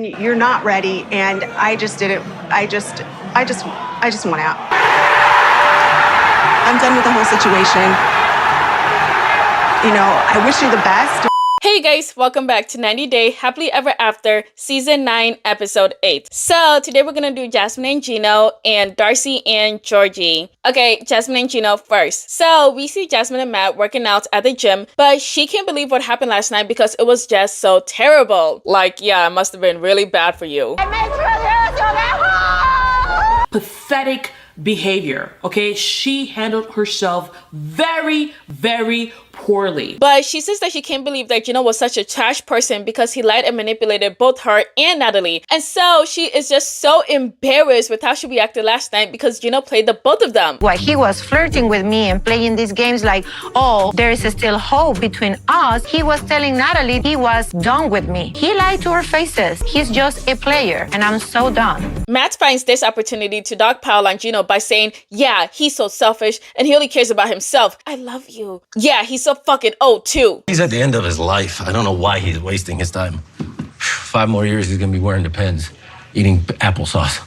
You're not ready, and I just didn't. I just want out. I'm done with the whole situation. You know, I wish you the best. Hey guys, welcome back to 90 Day Happily Ever After Season 9 Episode 8. So today we're gonna do Jasmine and Gino and Darcy and Georgi. Okay, Jasmine and Gino first. So we see Jasmine and Matt working out at the gym, but she can't believe what happened last night because it was just so terrible. Like, yeah, it must have been really bad for you. Pathetic behavior, okay? She handled herself very, very poorly. But she says that she can't believe that Gino was such a trash person because he lied and manipulated both her and Natalie. And so she is just so embarrassed with how she reacted last night because Gino played the both of them. While he was flirting with me and playing these games like, oh, there is still hope between us, he was telling Natalie he was done with me. He lied to her faces. He's just a player, and I'm so done. Matt finds this opportunity to dogpile on Gino by saying, yeah, he's so selfish and he only cares about himself. I love you. Yeah, he's so fucking old too. He's at the end of his life. I don't know why he's wasting his time. 5 more years, he's gonna be wearing Depends, eating applesauce.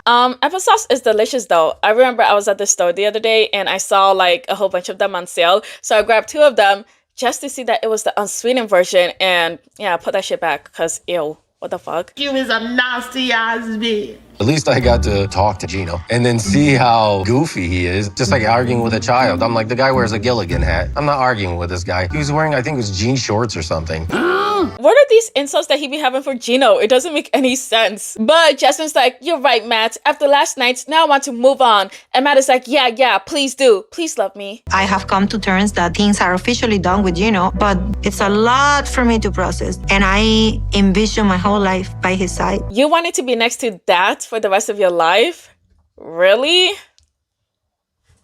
Applesauce is delicious though. I remember I was at the store the other day and I saw like a whole bunch of them on sale. So I grabbed 2 of them just to see that it was the unsweetened version, and yeah, I put that shit back because ew, what the fuck? You is a nasty ass bitch. At least I got to talk to Gino and then see how goofy he is, just like arguing with a child. I'm like, the guy wears a Gilligan hat. I'm not arguing with this guy. He was wearing, I think it was jean shorts or something. What are these insults that he be having for Gino? It doesn't make any sense. But Jasmine's like, you're right, Matt. After last night, now I want to move on. And Matt is like, yeah, please do. Please love me. I have come to terms that things are officially done with Gino, but it's a lot for me to process. And I envision my whole life by his side. You wanted to be next to that for the rest of your life? Really?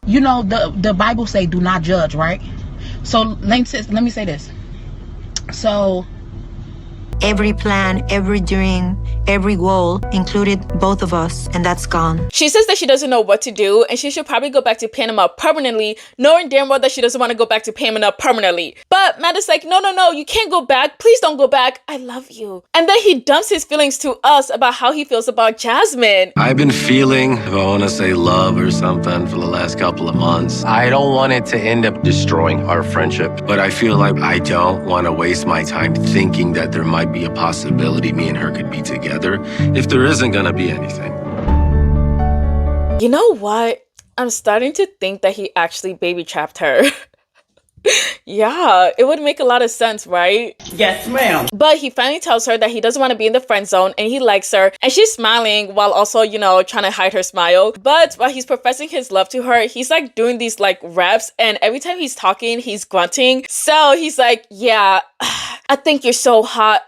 You know, the Bible say do not judge, right? So let me say this. So every plan, every dream, every goal included both of us, and that's gone. She says that she doesn't know what to do and she should probably go back to Panama permanently, knowing damn well that she doesn't want to go back to Panama permanently. But Matt is like, no, you can't go back. Please don't go back. I love you. And then he dumps his feelings to us about how he feels about Jasmine. I've been feeling, if I want to say love or something, for the last couple of months. I don't want it to end up destroying our friendship, but I feel like I don't want to waste my time thinking that there might be a possibility me and her could be together if there isn't gonna be anything. You know what? I'm starting to think that he actually baby trapped her. Yeah, it would make a lot of sense, right? yes, ma'am. But he finally tells her that he doesn't want to be in the friend zone and he likes her, and she's smiling while also, you know, trying to hide her smile. But while he's professing his love to her, he's like doing these like reps, and every time he's talking, he's grunting. So he's like, yeah, I think you're so hot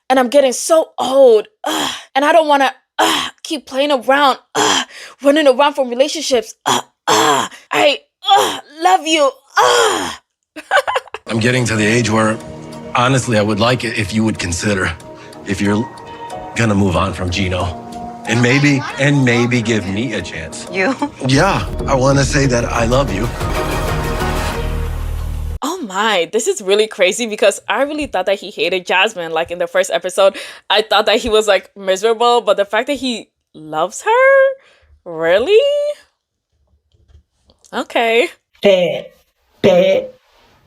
and I'm getting so old and I don't want to keep playing around, running around from relationships. I love you. I'm getting to the age where, honestly, I would like it if you would consider if you're gonna move on from Gino and maybe give me a chance. You? Yeah, I want to say that I love you. Oh my, this is really crazy because I really thought that he hated Jasmine. Like in the first episode, I thought that he was like miserable, but the fact that he loves her? Really? Okay.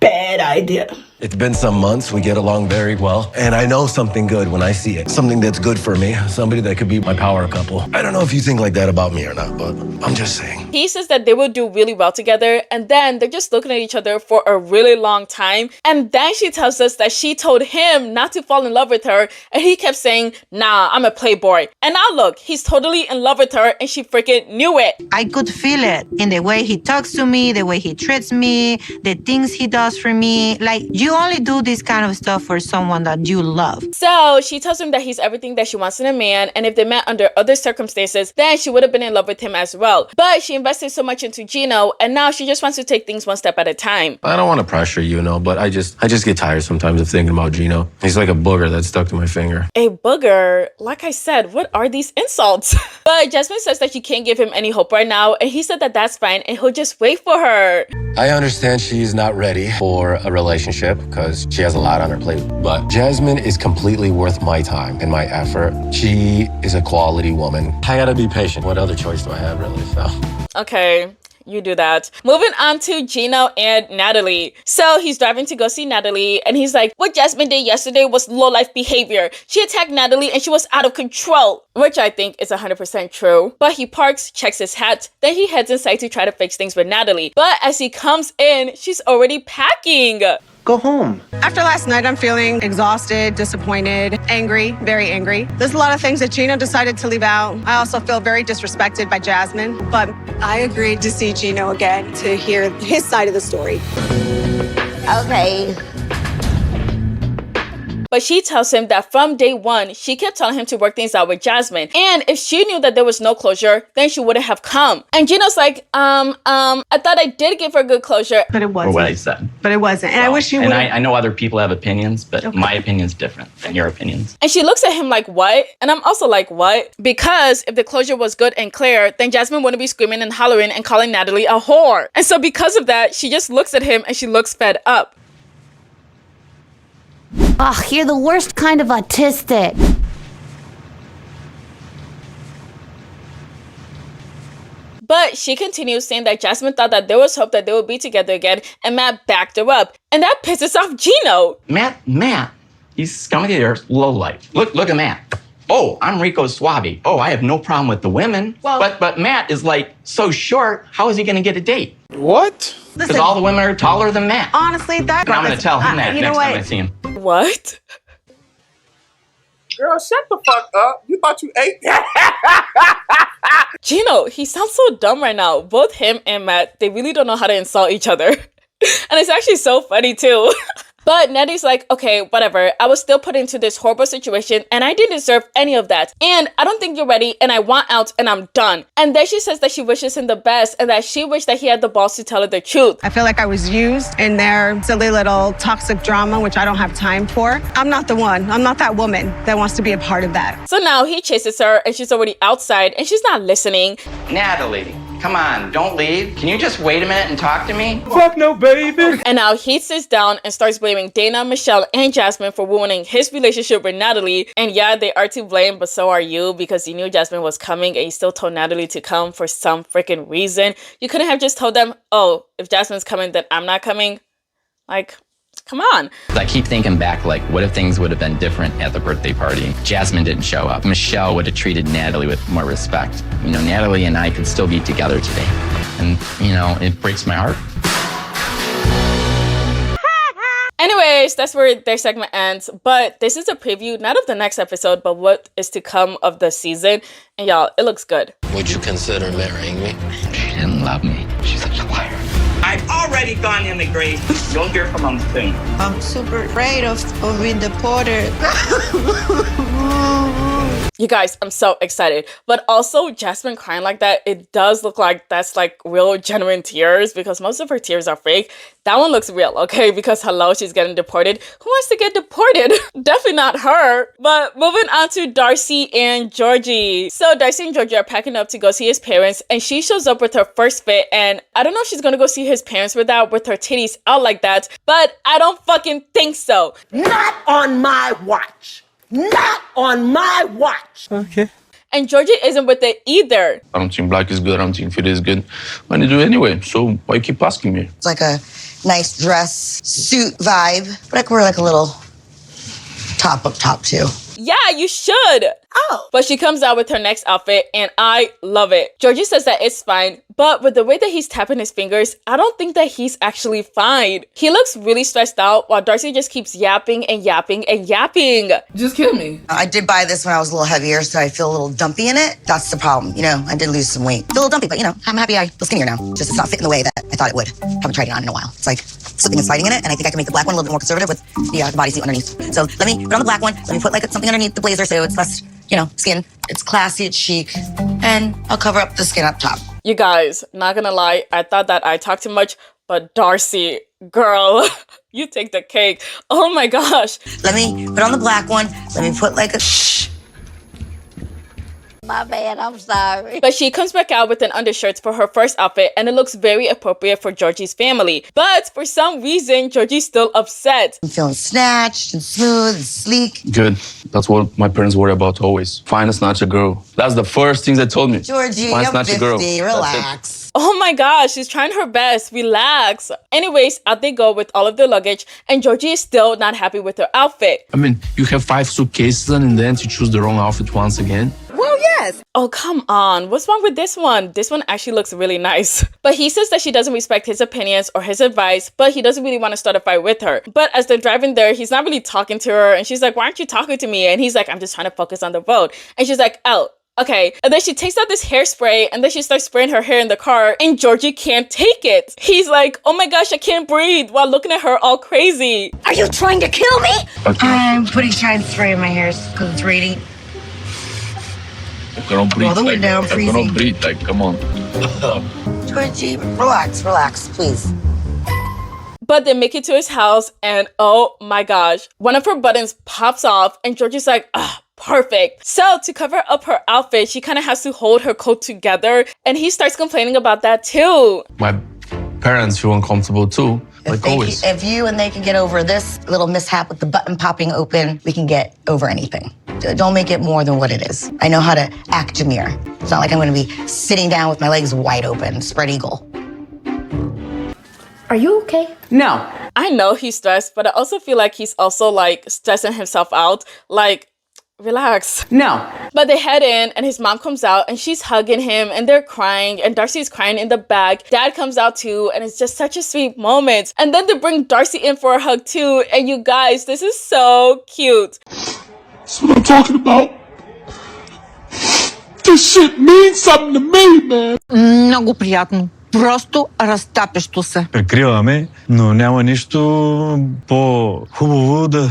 Bad idea. It's been some months. We get along very well. And I know something good when I see it. Something that's good for me. Somebody that could be my power couple. I don't know if you think like that about me or not, but I'm just saying. He says that they will do really well together, and then they're just looking at each other for a really long time. And then she tells us that she told him not to fall in love with her, and he kept saying, nah, I'm a playboy. And now look, he's totally in love with her, and she freaking knew it. I could feel it in the way he talks to me, the way he treats me, the things he does for me. Like, you only do this kind of stuff for someone that you love. So she tells him that he's everything that she wants in a man, and if they met under other circumstances, then she would have been in love with him as well. But she invested so much into Gino, and now she just wants to take things one step at a time. I don't want to pressure you, but I just get tired sometimes of thinking about Gino. He's like a booger that's stuck to my finger. A booger? Like I said, what are these insults? But Jasmine says that she can't give him any hope right now, and he said that that's fine, and he'll just wait for her. I understand she's not ready for a relationship. because she has a lot on her plate. But Jasmine is completely worth my time and my effort. She is a quality woman. I gotta be patient. What other choice do I have, really? So. Okay. You do that. Moving on to Gino and Natalie. So he's driving to go see Natalie and he's like, what Jasmine did yesterday was low-life behavior. She attacked Natalie and she was out of control. Which I think is 100% true. But he parks, checks his hat, then he heads inside to try to fix things with Natalie. But as he comes in, she's already packing. Go home. After last night, I'm feeling exhausted, disappointed, angry, very angry. There's a lot of things that Gino decided to leave out. I also feel very disrespected by Jasmine, but I agreed to see Gino again to hear his side of the story. Okay. But she tells him that from day one, she kept telling him to work things out with Jasmine. And if she knew that there was no closure, then she wouldn't have come. And Gino's like, I thought I did give her good closure. But it wasn't. Or what I said. But it wasn't. And I wish you would. And I know other people have opinions, but my opinion's different than your opinions. And she looks at him like, what? And I'm also like, what? Because if the closure was good and clear, then Jasmine wouldn't be screaming and hollering and calling Natalie a whore. And so because of that, she just looks at him and she looks fed up. Ugh, you're the worst kind of autistic. But she continues saying that Jasmine thought that there was hope that they would be together again, and Matt backed her up. And that pisses off Gino. Matt, he's scum of the earth, low life. Look at Matt. Oh, I'm Rico Suave. Oh, I have no problem with the women. Well, but Matt is like so short, how is he gonna get a date? What? Because all the women are taller than Matt. Honestly, that... And I'm gonna tell him that next time I see him. What? Girl, shut the fuck up. You thought you ate that? Gino, he sounds so dumb right now. Both him and Matt, they really don't know how to insult each other. And it's actually so funny too. But Nettie's like, okay, whatever. I was still put into this horrible situation and I didn't deserve any of that. And I don't think you're ready and I want out and I'm done. And then she says that she wishes him the best and that she wished that he had the balls to tell her the truth. I feel like I was used in their silly little toxic drama, which I don't have time for. I'm not the one. I'm not that woman that wants to be a part of that. So now he chases her and she's already outside and she's not listening. Natalie, come on, don't leave. Can you just wait a minute and talk to me? Fuck no, baby. And now he sits down and starts blaming Dana, Michelle, and Jasmine for ruining his relationship with Natalie. And yeah, they are to blame, but so are you, because you knew Jasmine was coming and you still told Natalie to come for some freaking reason. You couldn't have just told them, oh, if Jasmine's coming, then I'm not coming. Like, come on. I keep thinking back, like, what if things would have been different at the birthday party? Jasmine didn't show up. Michelle would have treated Natalie with more respect. You know, Natalie and I could still be together today. And, you know, it breaks my heart. Anyways, that's where their segment ends. But this is a preview, not of the next episode, but what is to come of the season. And y'all, it looks good. Would you consider marrying me? She didn't love me. She's such a liar. I've already gone in the grave. You'll hear from them soon. I'm super afraid of being deported. You guys, I'm so excited. But also, Jasmine crying like that, it does look like that's like real genuine tears because most of her tears are fake. That one looks real, okay? Because hello, she's getting deported. Who wants to get deported? Definitely not her. But moving on to Darcy and Georgi. So Darcy and Georgi are packing up to go see his parents and she shows up with her first fit and I don't know if she's gonna go see his parents with her titties out like that, but I don't fucking think so. Not on my watch. Not on my watch. Okay. And Georgi isn't with it either. I don't think black is good. I don't think fit is good. But I do anyway. So why you keep asking me? It's like a nice dress, suit vibe. But I could wear like a little top up top too. Yeah, you should. Oh. But she comes out with her next outfit and I love it. Georgi says that it's fine, but with the way that he's tapping his fingers, I don't think that he's actually fine. He looks really stressed out while Darcy just keeps yapping and yapping and yapping. Just kill me. I did buy this when I was a little heavier, so I feel a little dumpy in it. That's the problem. You know, I did lose some weight. Feel a little dumpy, but you know, I'm happy I feel skinnier now. Just it's not fitting the way that I thought it would. Haven't tried it on in a while. It's like slipping and sliding in it, and I think I can make the black one a little bit more conservative with the bodysuit underneath. So let me put on the black one. Let me put like something underneath the blazer so it's less, you know, skin. It's classy, it's chic, and I'll cover up the skin up top. You guys, not gonna lie, I thought that I talked too much, but Darcy, girl, you take the cake. Oh my gosh. Let me put on the black one. Let me put like a My bad, I'm sorry. But she comes back out with an undershirt for her first outfit, and it looks very appropriate for Georgi's family. But for some reason, Georgie's still upset. I'm feeling snatched and smooth and sleek. Good. That's what my parents worry about always. Find a snatch a girl. That's the first thing they told me. Georgie, Find I'm snatch a 50, girl. relax. Oh my gosh, she's trying her best. Relax. Anyways, out they go with all of their luggage, and Georgie is still not happy with her outfit. I mean, you have 5 suitcases and then you choose the wrong outfit once again. Well, yes. Oh, come on. What's wrong with this one? This one actually looks really nice. But he says that she doesn't respect his opinions or his advice, but he doesn't really want to start a fight with her. But as they're driving there, he's not really talking to her, and she's like, why aren't you talking to me? And he's like, I'm just trying to focus on the road. And she's like, oh, okay. And then she takes out this hairspray, and then she starts spraying her hair in the car, and Georgie can't take it. He's like, oh my gosh, I can't breathe, while looking at her all crazy. Are you trying to kill me? Okay. I'm putting shine spray in my hair because it's raining. I don't breathe. Roll the window, I'm I freezing. don't breathe. Like, come on. Georgie, relax, please. But they make it to his house, and oh my gosh, one of her buttons pops off, and Georgie's like, ah, perfect. So to cover up her outfit, she kind of has to hold her coat together, and he starts complaining about that too. My parents feel uncomfortable too, like always. If you and they can get over this little mishap with the button popping open, we can get over anything. Don't make it more than what it is. I know how to act Jameer. It's not like I'm going to be sitting down with my legs wide open, spread eagle. Are you okay? No. I know he's stressed, but I also feel like he's also like stressing himself out. Like, relax. No. But they head in, and his mom comes out, and she's hugging him, and they're crying, and Darcy's crying in the back. Dad comes out too, and it's just such a sweet moment. And then they bring Darcy in for a hug too, and you guys, this is so cute. That's what I'm talking about. This shit means something to me, man. Много приятно. Просто разтапещо се. Прикриваме, но няма нищо по-хубаво да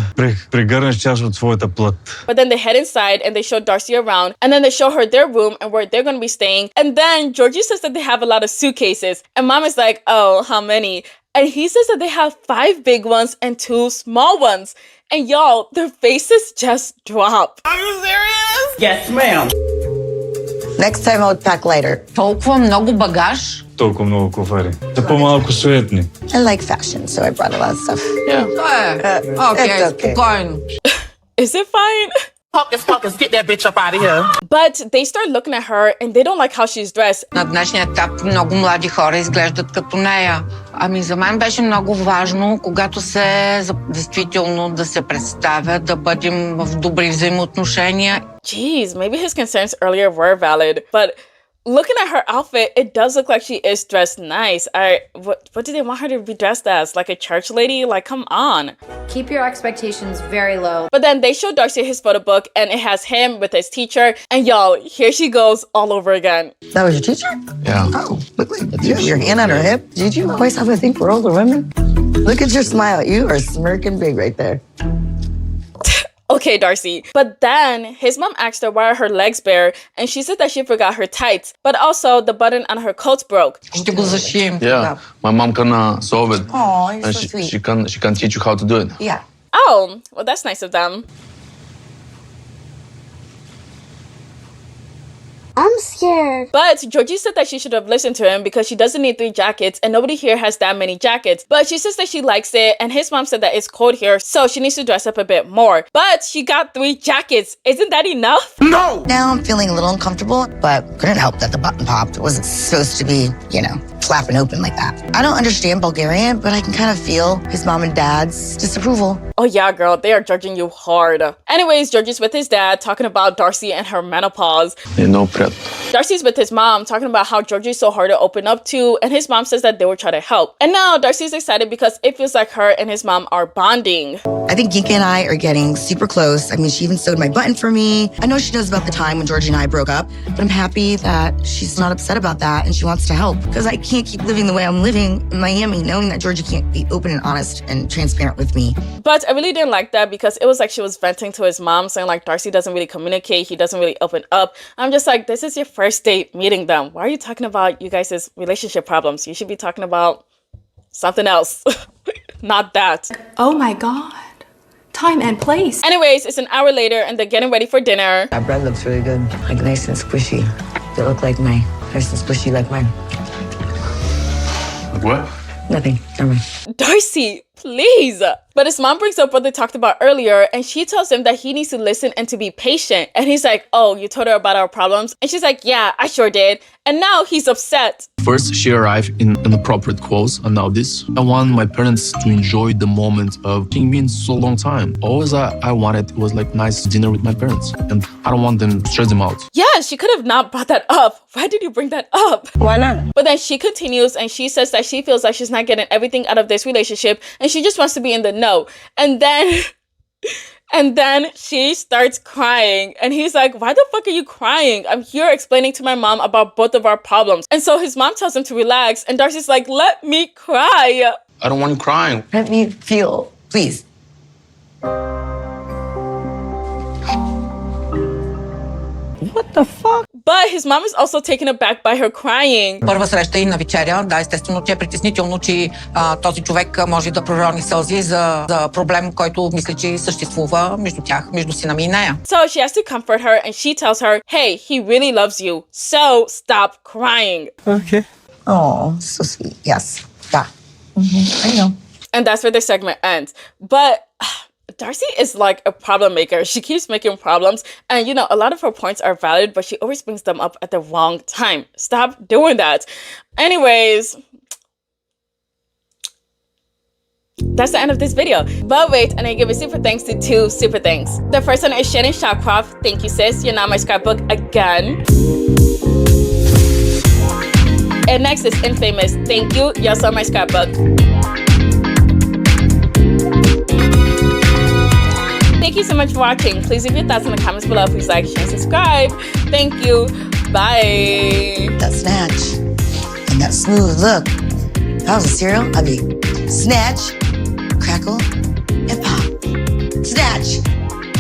прегърнеш част от своята плът. But then they head inside and they show Darcy around, and then they show her their room and where they're going to be staying. And then Georgie says that they have a lot of suitcases, and Mom is like, oh, how many? And he says that they have 5 big ones and 2 small ones. And y'all, their faces just drop. Are you serious? Yes, ma'am. Next time I would pack lighter. Толкова много багаж. Толкова много кофари. Са по-малко суетни. I like fashion, so I brought a lot of stuff. Yeah. Okay, okay. спокойно. Is it fine? Hocus, get that bitch up out of here. But they start looking at her and they don't like how she's dressed. На днешния етап много млади хора изглеждат като нея. Ами за мен беше много важно, когато действително да се представя, да бъдем в добри взаимоотношения. Jeez, maybe his concerns earlier were valid, but looking at her outfit, it does look like she is dressed nice. What do they want her to be dressed as? Like a church lady? Like, come on. Keep your expectations very low. But then they show Darcy his photo book, and it has him with his teacher. And y'all, here she goes all over again. That was your teacher? Yeah. Oh, look like you have your hand on her hip. Did you always have a thing for older women? Look at your smile. You are smirking big right there. Okay, Darcy. But then his mom asked her why are her legs bare, and she said that she forgot her tights, but also the button on her coat broke. Ще го зашием. Yeah. My mom can solve it. Oh, you're And so sweet. she can teach you how to do it. Yeah. Oh, well, that's nice of them. I'm scared. But Georgie said that she should have listened to him because she doesn't need 3 jackets and nobody here has that many jackets. But she says that she likes it, and his mom said that it's cold here, so she needs to dress up a bit more. But she got 3 jackets. Isn't that enough? No! Now I'm feeling a little uncomfortable, but couldn't help that the button popped. It wasn't supposed to be, flapping open like that. I don't understand Bulgarian, but I can kind of feel his mom and dad's disapproval. Oh yeah, girl, they are judging you hard. Anyways, Georgie's with his dad talking about Darcy and her menopause. No prep. Darcy's with his mom talking about how Georgie's so hard to open up to, and his mom says that they will try to help. And now Darcy's excited because it feels like her and his mom are bonding. I think Ginka and I are getting super close. I mean, she even sewed my button for me. I know she knows about the time when Georgie and I broke up, but I'm happy that she's not upset about that and she wants to help, because I can't keep living the way I'm living in Miami, knowing that Georgie can't be open and honest and transparent with me. But I really didn't like that because it was like she was venting to his mom, saying like Darcy doesn't really communicate, he doesn't really open up. I'm just like, this is your first date meeting them. Why are you talking about you guys' relationship problems? You should be talking about something else. Not that. Oh my God. time and place. Anyways, it's an hour later and they're getting ready for dinner. That bread looks really good. Like nice and squishy. They look like mine. Nice and squishy like mine. Like what? Nothing. Never mind. Darcy, please. But his mom brings up what they talked about earlier and she tells him that he needs to listen and to be patient. And he's like, oh, you told her about our problems? And she's like, yeah, I sure did. And now he's upset. First, she arrived in inappropriate clothes, and now this. I want my parents to enjoy the moment of seeing me in so long time. Always I wanted was like nice dinner with my parents, and I don't want them to stress them out. Yeah, she could have not brought that up. Why did you bring that up? Why not? But then she continues and she says that she feels like she's not getting everything out of this relationship and she just wants to be in the know. And then she starts crying and he's like, why the fuck are you crying? I'm here explaining to my mom about both of our problems. And so his mom tells him to relax and Darcy's like, let me cry. I don't want you crying. Let me feel, please. What the fuck? But his mom is also taken aback by her crying. Първа среща и на вечеря. Да, естествено, че е притеснително, че този човек може да пророни сълзи за проблем, който мисля, че съществува между тях, между сина ми и нея. So she has to comfort her and she tells her, hey, he really loves you, so stop crying. Okay. Oh, so sweet. Yes. Yeah. I know. And that's where the segment ends. But Darcy is like a problem maker. She keeps making problems. And, you know, a lot of her points are valid, but she always brings them up at the wrong time. Stop doing that. Anyways, that's the end of this video. But wait, and I give a super thanks to two super thanks. The first one is Shannon Shawcroft. Thank you, sis. You're not my scrapbook again. And next is Infamous. Thank you. You're also my scrapbook. Thank you so much for watching. Please leave your thoughts in the comments below. Please like, share, and subscribe. Thank you. Bye. That snatch and that smooth look. That was a cereal. I mean, snatch, crackle, and pop. Snatch,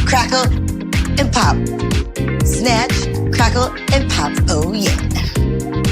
crackle, and pop. Snatch, crackle, and pop. Oh yeah.